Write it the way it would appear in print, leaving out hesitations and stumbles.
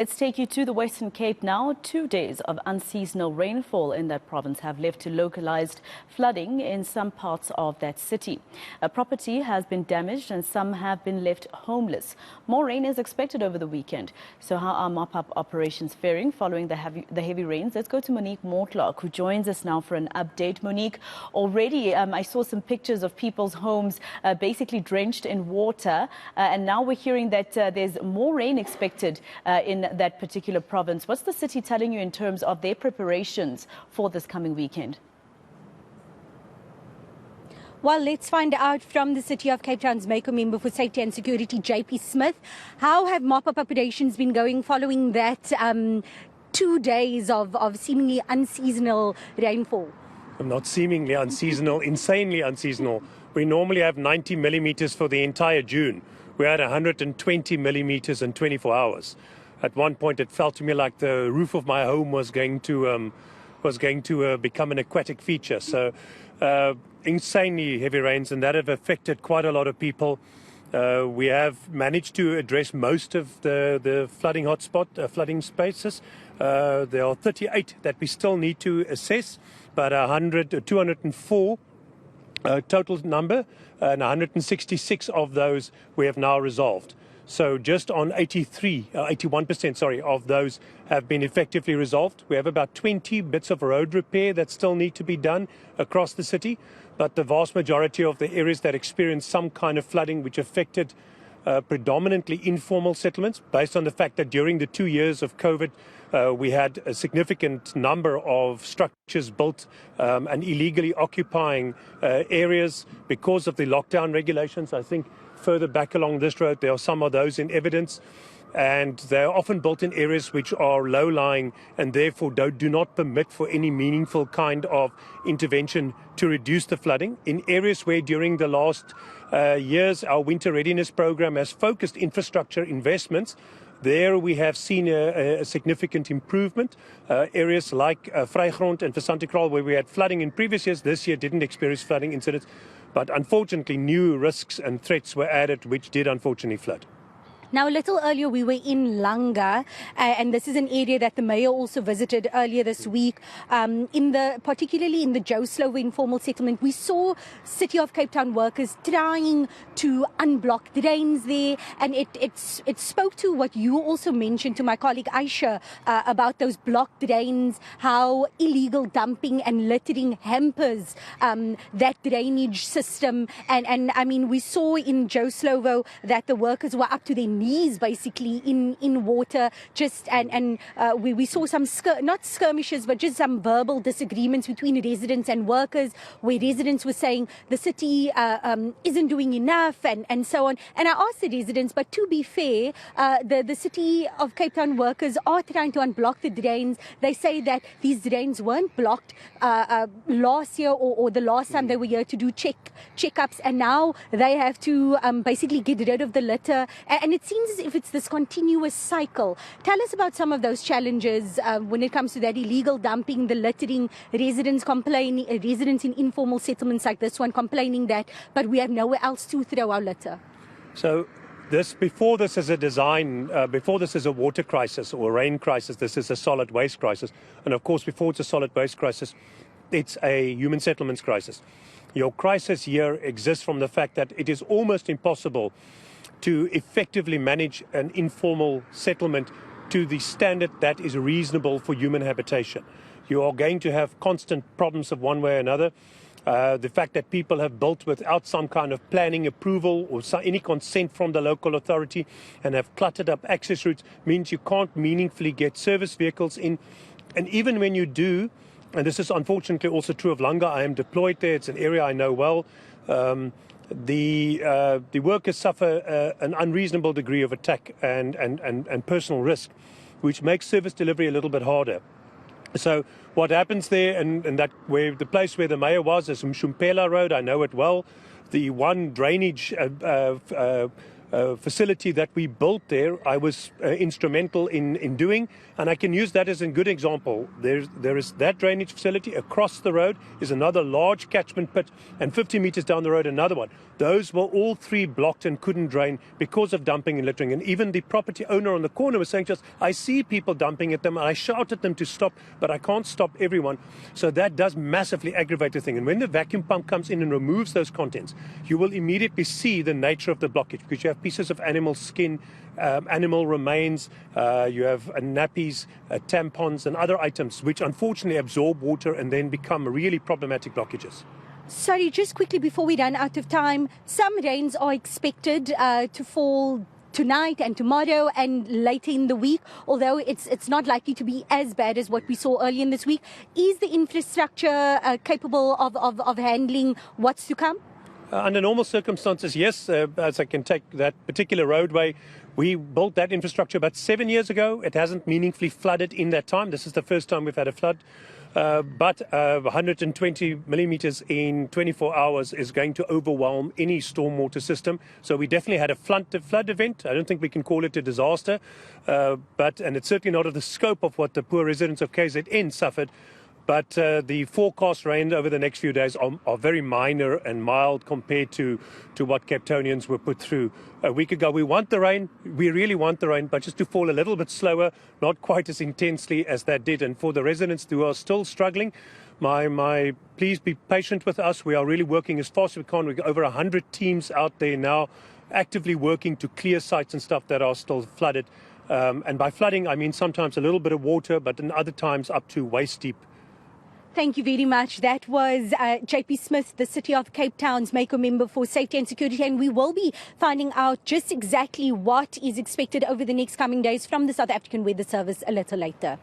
Let's take you to the Western Cape now. 2 days of unseasonal rainfall in that province have led to localized flooding in some parts of that city. A property has been damaged and some have been left homeless. More rain is expected over the weekend. So how are mop-up operations faring following the heavy rains? Let's go to Monique Mortlock, who joins us now for an update. Monique, already I saw some pictures of people's homes basically drenched in water. And now we're hearing that there's more rain expected in that particular province. What's the city telling you in terms of their preparations for this coming weekend? Well, let's find out from the City of Cape Town's MACO member for Safety and Security, JP Smith. How have mop-up operations been going following that 2 days of seemingly unseasonal rainfall? Not seemingly unseasonal, insanely unseasonal. We normally have 90 millimeters for the entire June. We had 120 millimeters in 24 hours. At one point, it felt to me like the roof of my home was going to become an aquatic feature. So, insanely heavy rains, and that have affected quite a lot of people. We have managed to address most of the flooding flooding spaces. There are 38 that we still need to assess, but 204 total number, and 166 of those we have now resolved. So just on 81% of those have been effectively resolved. We have about 20 bits of road repair that still need to be done across the city, but the vast majority of the areas that experienced some kind of flooding, which affected predominantly informal settlements, based on the fact that during the 2 years of COVID, we had a significant number of structures built and illegally occupying areas because of the lockdown regulations. I think further back along this road, there are some of those in evidence, and they're often built in areas which are low-lying and therefore do not permit for any meaningful kind of intervention to reduce the flooding. In areas where during the last years our winter readiness program has focused infrastructure investments, there we have seen a significant improvement. Areas like Vrygrond and Versantikral, where we had flooding in previous years, this year didn't experience flooding incidents. But unfortunately, new risks and threats were added, which did unfortunately flood. Now, a little earlier, we were in Langa, and this is an area that the mayor also visited earlier this week. Particularly in the Joe Slovo informal settlement, we saw City of Cape Town workers trying to unblock drains there, and it spoke to what you also mentioned to my colleague Aisha about those blocked drains, how illegal dumping and littering hampers that drainage system. And I mean, we saw in Joe Slovo that the workers were up to their knees basically in water, we saw some not skirmishes but just some verbal disagreements between residents and workers, where residents were saying the city isn't doing enough and so on. And I asked the residents, but to be fair, the City of Cape Town workers are trying to unblock the drains. They say that these drains weren't blocked last year or the last time they were here to do checkups, and now they have to basically get rid of the litter, and it seems as if it's this continuous cycle. Tell us about some of those challenges when it comes to that illegal dumping, the littering, residents complaining, residents in informal settlements like this one complaining that, but we have nowhere else to throw our litter. So before this is a water crisis or a rain crisis, this is a solid waste crisis. And of course, before it's a solid waste crisis, it's a human settlements crisis. Your crisis here exists from the fact that it is almost impossible to effectively manage an informal settlement to the standard that is reasonable for human habitation. You are going to have constant problems of one way or another. The fact that people have built without some kind of planning approval or any consent from the local authority and have cluttered up access routes means you can't meaningfully get service vehicles in. And even when you do, and this is unfortunately also true of Langa, I am deployed there, it's an area I know well, the workers suffer an unreasonable degree of attack and personal risk, which makes service delivery a little bit harder. So what happens there, and that the place where the mayor was is Mshumpela Road, I know it well. The one drainage facility that we built there, I was instrumental in doing, and I can use that as a good example. There is that drainage facility. Across the road is another large catchment pit, and 50 meters down the road another one. Those were all three blocked and couldn't drain because of dumping and littering. And even the property owner on the corner was saying to us, I see people dumping at them, and I shout at them to stop, but I can't stop everyone. So that does massively aggravate the thing. And when the vacuum pump comes in and removes those contents, you will immediately see the nature of the blockage, because you have pieces of animal skin, animal remains, you have nappies, tampons and other items which unfortunately absorb water and then become really problematic blockages. Sorry, just quickly before we run out of time, some rains are expected to fall tonight and tomorrow and later in the week, although it's not likely to be as bad as what we saw earlier in this week. Is the infrastructure capable of handling what's to come? Under normal circumstances, yes. As I can take that particular roadway, we built that infrastructure about 7 years ago. It hasn't meaningfully flooded in that time. This is the first time we've had a flood. But 120 millimeters in 24 hours is going to overwhelm any stormwater system. So we definitely had a flood event. I don't think we can call it a disaster, and it's certainly not of the scope of what the poor residents of KZN suffered. But the forecast rain over the next few days are very minor and mild compared to what Cape Townians were put through a week ago. We want the rain. We really want the rain, but just to fall a little bit slower, not quite as intensely as that did. And for the residents who are still struggling, please be patient with us. We are really working as fast as we can. We've got over 100 teams out there now actively working to clear sites and stuff that are still flooded. And by flooding, I mean sometimes a little bit of water, but in other times up to waist deep. Thank you very much. That was JP Smith, the City of Cape Town's MACO member for safety and security. And we will be finding out just exactly what is expected over the next coming days from the South African Weather Service a little later.